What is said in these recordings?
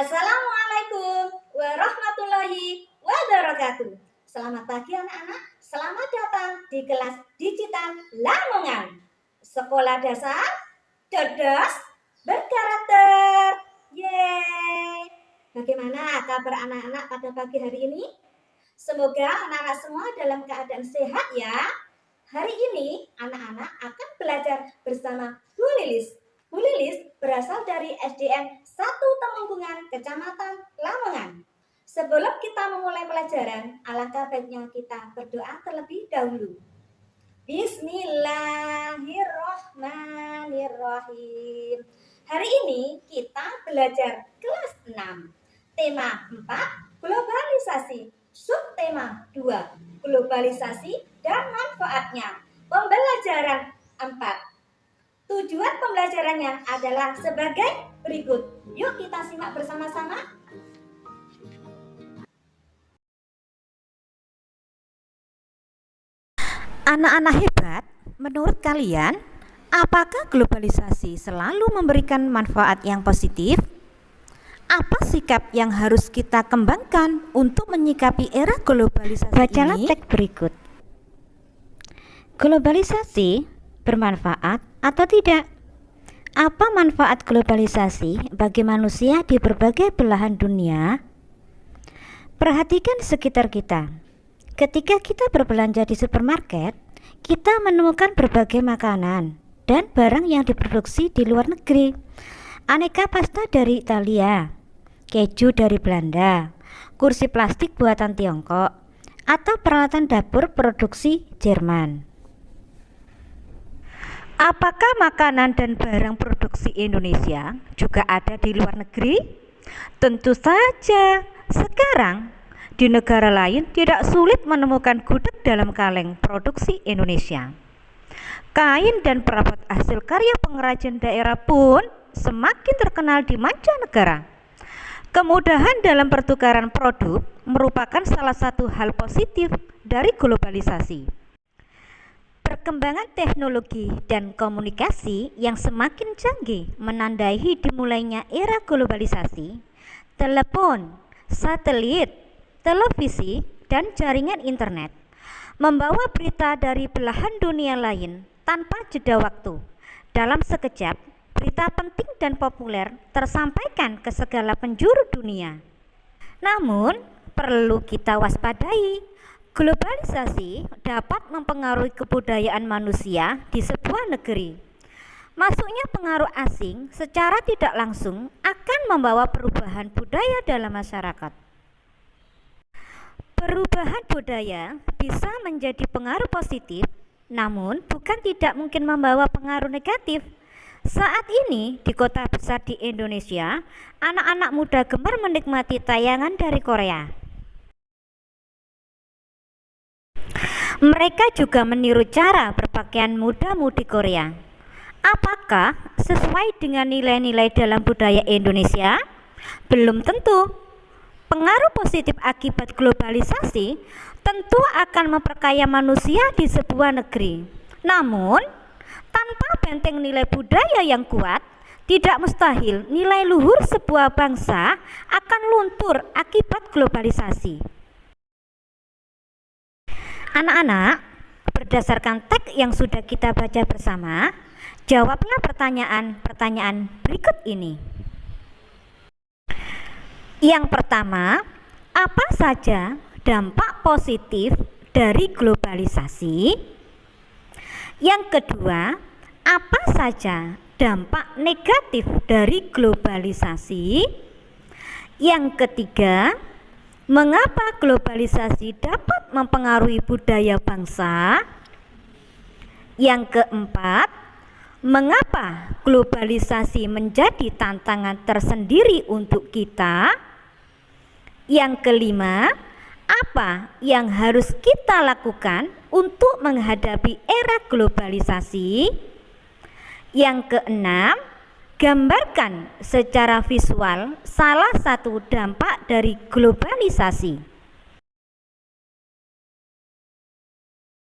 Assalamualaikum warahmatullahi wabarakatuh. Selamat pagi anak-anak, selamat datang di kelas digital Lamongan. Sekolah dasar cerdas berkarakter. Yeay. Bagaimana kabar anak-anak pada pagi hari ini? Semoga anak-anak semua dalam keadaan sehat ya. Hari ini anak-anak akan belajar bersama Bu Lilis. Bu Lilis berasal dari SDN 1 Temenggungan, Kecamatan Lamongan. Sebelum kita memulai pelajaran, alangkah baiknya kita berdoa terlebih dahulu. Bismillahirrahmanirrahim. Hari ini kita belajar kelas 6. Tema 4, globalisasi. Subtema 2, globalisasi dan manfaatnya. Pembelajaran 4. Tujuan pembelajarannya adalah sebagai berikut. Yuk kita simak bersama-sama. Anak-anak hebat, menurut kalian, apakah globalisasi selalu memberikan manfaat yang positif? Apa sikap yang harus kita kembangkan untuk menyikapi era globalisasi Bacalah ini? teks berikut. Globalisasi bermanfaat atau tidak? Apa manfaat globalisasi bagi manusia di berbagai belahan dunia? Perhatikan sekitar kita. Ketika kita berbelanja di supermarket, kita menemukan berbagai makanan dan barang yang diproduksi di luar negeri. Aneka pasta dari Italia, keju dari Belanda, kursi plastik buatan Tiongkok, atau peralatan dapur produksi Jerman. Apakah makanan dan barang produksi Indonesia juga ada di luar negeri? Tentu saja. Sekarang di negara lain tidak sulit menemukan gudeg dalam kaleng produksi Indonesia. Kain dan perabot hasil karya pengrajin daerah pun semakin terkenal di mancanegara. Kemudahan dalam pertukaran produk merupakan salah satu hal positif dari globalisasi. Perkembangan teknologi dan komunikasi yang semakin canggih menandai dimulainya era globalisasi. Telepon, satelit, televisi, dan jaringan internet membawa berita dari belahan dunia lain tanpa jeda waktu. Dalam sekejap, berita penting dan populer tersampaikan ke segala penjuru dunia. Namun, perlu kita waspadai. Globalisasi dapat mempengaruhi kebudayaan manusia di sebuah negeri. Masuknya pengaruh asing secara tidak langsung akan membawa perubahan budaya dalam masyarakat. Perubahan budaya bisa menjadi pengaruh positif, namun bukan tidak mungkin membawa pengaruh negatif. Saat ini di kota besar di Indonesia, anak-anak muda gemar menikmati tayangan dari Korea. Mereka juga meniru cara berpakaian muda-mudi Korea. Apakah sesuai dengan nilai-nilai dalam budaya Indonesia? Belum tentu. Pengaruh positif akibat globalisasi tentu akan memperkaya manusia di sebuah negeri. Namun, tanpa benteng nilai budaya yang kuat, tidak mustahil nilai luhur sebuah bangsa akan luntur akibat globalisasi. Anak-anak, berdasarkan teks yang sudah kita baca bersama, jawablah pertanyaan-pertanyaan berikut ini. Yang pertama, apa saja dampak positif dari globalisasi? Yang kedua, apa saja dampak negatif dari globalisasi? Yang ketiga, mengapa globalisasi dapat mempengaruhi budaya bangsa? Yang keempat, mengapa globalisasi menjadi tantangan tersendiri untuk kita? Yang kelima, apa yang harus kita lakukan untuk menghadapi era globalisasi? Yang keenam, gambarkan secara visual salah satu dampak dari globalisasi.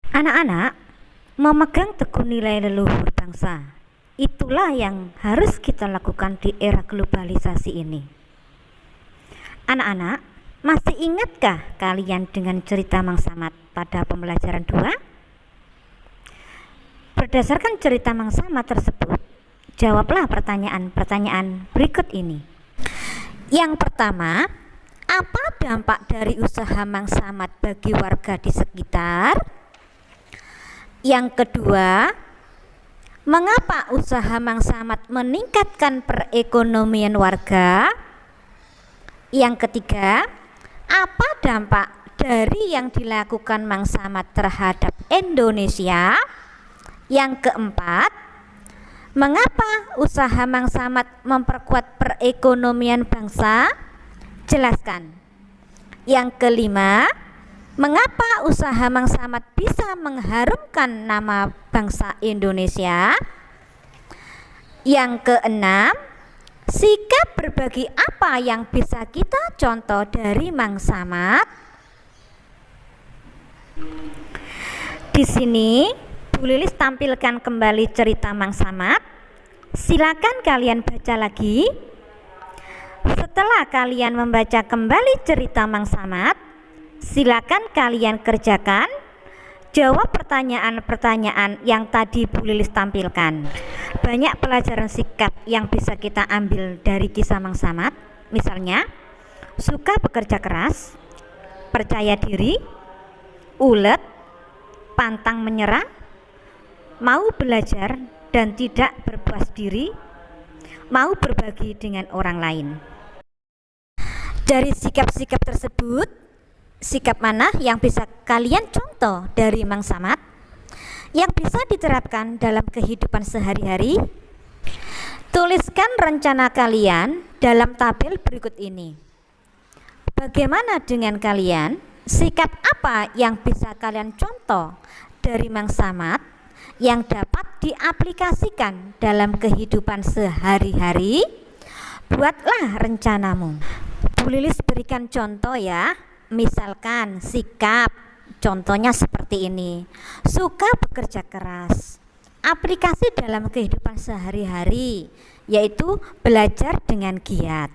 Anak-anak, memegang teguh nilai leluhur bangsa, itulah yang harus kita lakukan di era globalisasi ini. Anak-anak, masih ingatkah kalian dengan cerita Mang Samad pada pembelajaran 2? Berdasarkan cerita Mang Samad tersebut, jawablah pertanyaan-pertanyaan berikut ini. Yang pertama, apa dampak dari usaha Mang Samad bagi warga di sekitar? Yang kedua, mengapa usaha Mang Samad meningkatkan perekonomian warga? Yang ketiga, apa dampak dari yang dilakukan Mang Samad terhadap Indonesia? Yang keempat, mengapa usaha Mang Samad memperkuat perekonomian bangsa? Jelaskan. Yang kelima, mengapa usaha Mang Samad bisa mengharumkan nama bangsa Indonesia? Yang keenam, sikap berbagi apa yang bisa kita contoh dari Mang Samad? Di sini Bu Lilis tampilkan kembali cerita Mang Samad. Silakan kalian baca lagi. Setelah kalian membaca kembali cerita Mang Samad, silakan kalian kerjakan jawab pertanyaan-pertanyaan yang tadi Bu Lilis tampilkan. Banyak pelajaran sikap yang bisa kita ambil dari kisah Mang Samad. Misalnya, suka bekerja keras, percaya diri, ulet, pantang menyerah, mau belajar dan tidak berpuas diri, mau berbagi dengan orang lain. Dari sikap-sikap tersebut, sikap mana yang bisa kalian contoh dari Mang Samad yang bisa diterapkan dalam kehidupan sehari-hari? Tuliskan rencana kalian dalam tabel berikut ini. Bagaimana dengan kalian? Sikap apa yang bisa kalian contoh dari Mang Samad yang dapat diaplikasikan dalam kehidupan sehari-hari? Buatlah rencanamu. Bu Lilis berikan contoh ya. Misalkan sikap, contohnya seperti ini. Suka bekerja keras. Aplikasi dalam kehidupan sehari-hari, yaitu belajar dengan giat.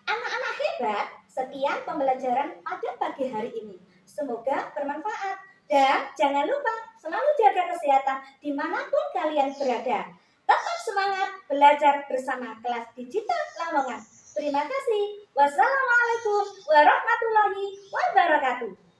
Anak-anak hebat, sekian pembelajaran pada pagi hari ini. Semoga bermanfaat. Dan jangan lupa selalu jaga kesehatan dimanapun kalian berada. Tetap semangat belajar bersama kelas digital Lamongan. Terima kasih. Wassalamualaikum warahmatullahi wabarakatuh.